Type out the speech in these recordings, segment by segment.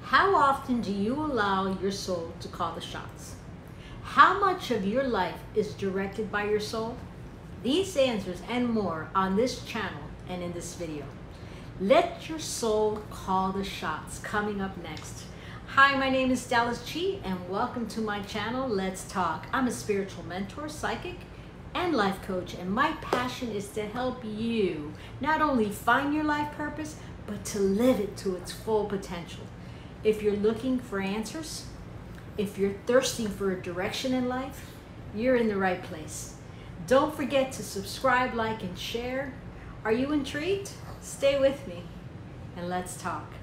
How often do you allow your soul to call the shots? How much of your life is directed by your soul? These answers and more on this channel and in this video. Let your soul call the shots, coming up next. Hi, my name is Dalis G and welcome to my channel, Let's Talk. I'm a spiritual mentor, psychic, and life coach, and my passion is to help you not only find your life purpose, but to live it to its full potential. If you're looking for answers, if you're thirsting for a direction in life, you're in the right place. Don't forget to subscribe, like, and share. Are you intrigued? Stay with me and let's talk.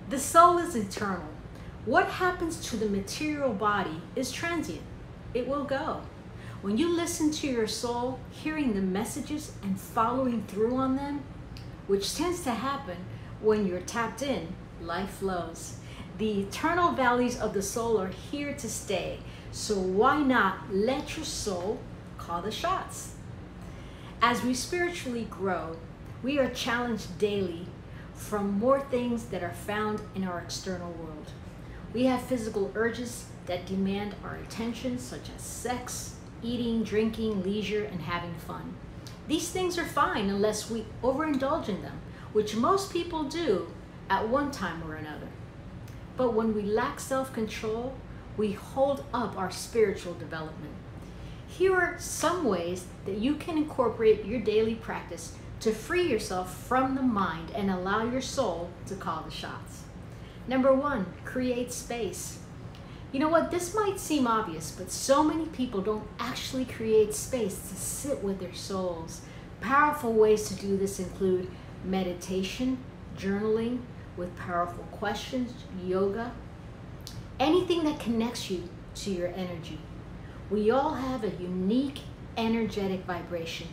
The soul is eternal. What happens to the material body is transient. It will go. When you listen to your soul, hearing the messages and following through on them, which tends to happen when you're tapped in, life flows. The eternal values of the soul are here to stay. So why not let your soul call the shots? As we spiritually grow, we are challenged daily from more things that are found in our external world. We have physical urges that demand our attention, such as sex, eating, drinking, leisure, and having fun. These things are fine unless we overindulge in them, which most people do at one time or another. But when we lack self-control, we hold up our spiritual development. Here are some ways that you can incorporate your daily practice to free yourself from the mind and allow your soul to call the shots. Number one, create space. You know what, this might seem obvious, but so many people don't actually create space to sit with their souls. Powerful ways to do this include meditation, journaling with powerful questions, yoga, anything that connects you to your energy. We all have a unique energetic vibration.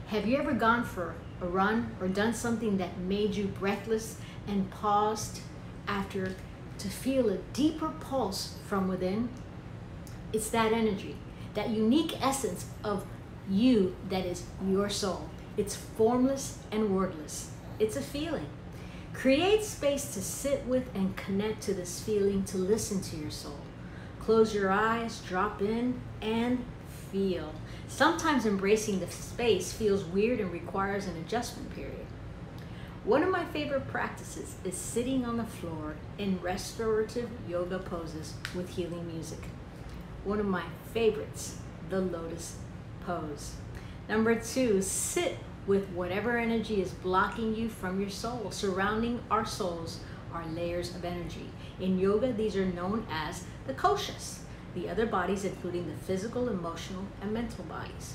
Have you ever gone for a run or done something that made you breathless and paused after to feel a deeper pulse from within? It's that energy, that unique essence of you that is your soul. It's formless and wordless. It's a feeling. Create space to sit with and connect to this feeling, to listen to your soul. Close your eyes, drop in, and feel. Sometimes embracing the space feels weird and requires an adjustment period. One of my favorite practices is sitting on the floor in restorative yoga poses with healing music. One of my favorites, the lotus pose. Number two, sit with whatever energy is blocking you from your soul. Surrounding our souls are layers of energy. In yoga, these are known as the koshas, the other bodies including the physical, emotional, and mental bodies.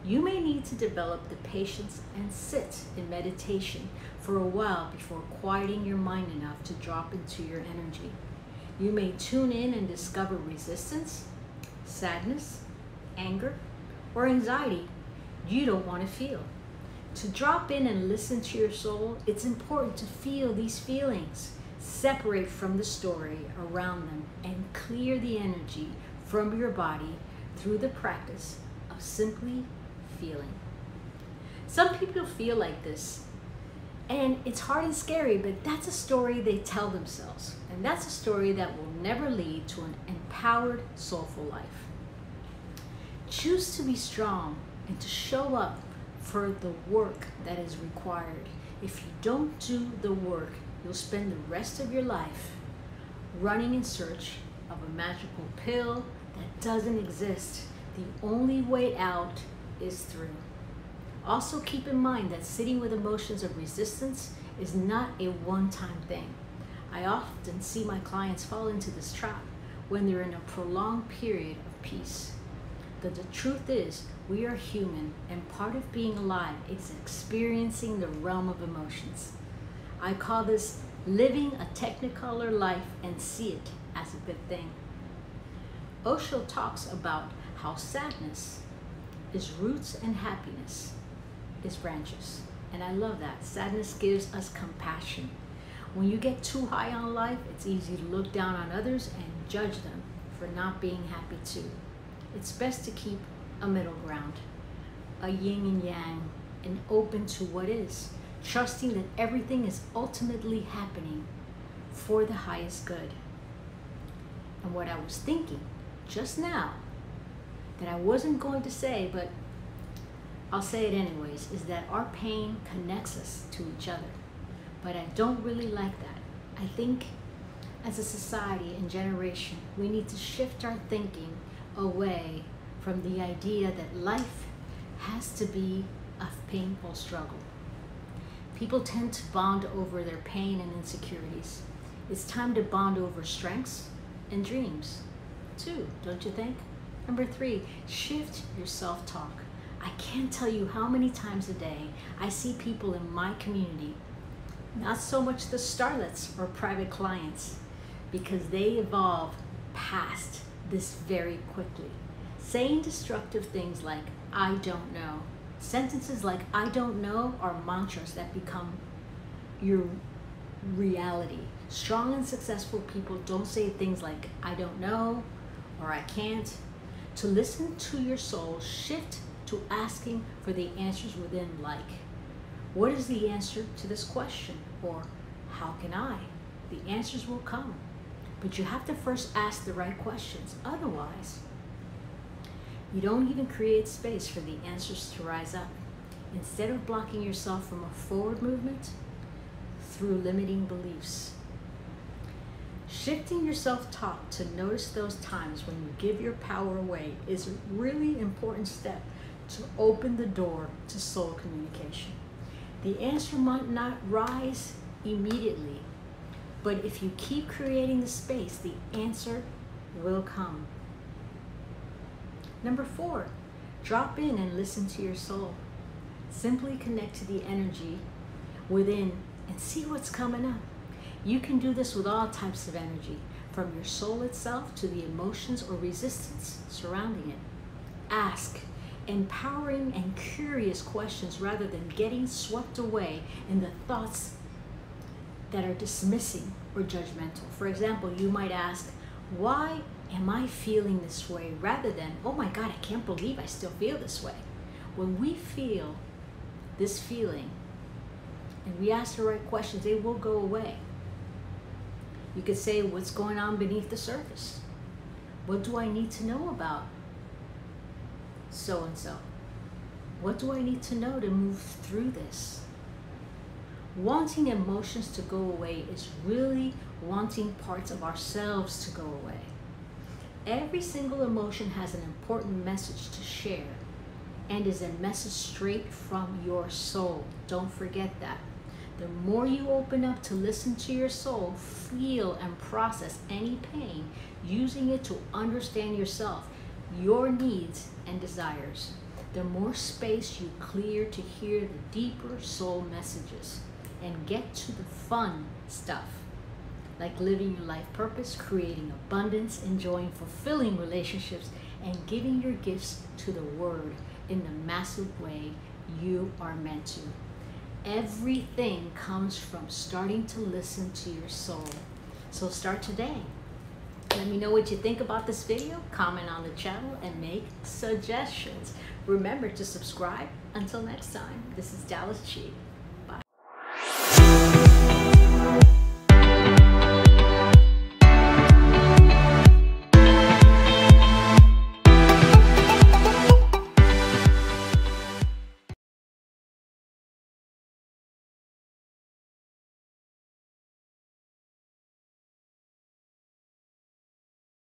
You may need to develop the patience and sit in meditation for a while before quieting your mind enough to drop into your energy. You may tune in and discover resistance, sadness, anger, or anxiety you don't want to feel. To drop in and listen to your soul, it's important to feel these feelings. Separate from the story around them and clear the energy from your body through the practice of simply feeling. Some people feel like this, and it's hard and scary, but that's a story they tell themselves, and that's a story that will never lead to an empowered, soulful life. Choose to be strong and to show up for the work that is required. If you don't do the work, you'll spend the rest of your life running in search of a magical pill that doesn't exist. The only way out is through. Also keep in mind that sitting with emotions of resistance is not a one-time thing. I often see my clients fall into this trap when they're in a prolonged period of peace. The truth is, we are human, and part of being alive is experiencing the realm of emotions. I call this living a technicolor life and see it as a good thing. Osho talks about how sadness is roots and happiness is branches. And I love that. Sadness gives us compassion. When you get too high on life, it's easy to look down on others and judge them for not being happy too. It's best to keep a middle ground, a yin and yang, and open to what is, trusting that everything is ultimately happening for the highest good. And what I was thinking just now, that I wasn't going to say, but I'll say it anyways, is that our pain connects us to each other. But I don't really like that. I think as a society and generation, we need to shift our thinking away from the idea that life has to be a painful struggle. People tend to bond over their pain and insecurities. It's time to bond over strengths and dreams too, don't you think? Number 3, shift your self-talk. I can't tell you how many times a day I see people in my community, not so much the starlets or private clients, because they evolve past this very quickly, saying destructive things like, I don't know. Sentences like, I don't know, are mantras that become your reality. Strong and successful people don't say things like, I don't know, or I can't. To listen to your soul, shift to asking for the answers within, like, what is the answer to this question? Or how can I? The answers will come. But you have to first ask the right questions. Otherwise, you don't even create space for the answers to rise up. Instead of blocking yourself from a forward movement through limiting beliefs. Shifting your self-talk to notice those times when you give your power away is a really important step to open the door to soul communication. The answer might not rise immediately, but if you keep creating the space, the answer will come. Number 4, drop in and listen to your soul. Simply connect to the energy within and see what's coming up. You can do this with all types of energy, from your soul itself to the emotions or resistance surrounding it. Ask empowering and curious questions rather than getting swept away in the thoughts that are dismissing or judgmental. For example, you might ask, why am I feeling this way? Rather than, oh my God, I can't believe I still feel this way. When we feel this feeling and we ask the right questions, they will go away. You could say, what's going on beneath the surface? What do I need to know about so-and-so? What do I need to know to move through this? Wanting emotions to go away is really wanting parts of ourselves to go away. Every single emotion has an important message to share and is a message straight from your soul. Don't forget that. The more you open up to listen to your soul, feel and process any pain, using it to understand yourself, your needs and desires, the more space you clear to hear the deeper soul messages and get to the fun stuff, like living your life purpose, creating abundance, enjoying fulfilling relationships, and giving your gifts to the world in the massive way you are meant to. Everything comes from starting to listen to your soul. So start today. Let me know what you think about this video, comment on the channel, and make suggestions. Remember to subscribe. Until next time, this is Dalis G.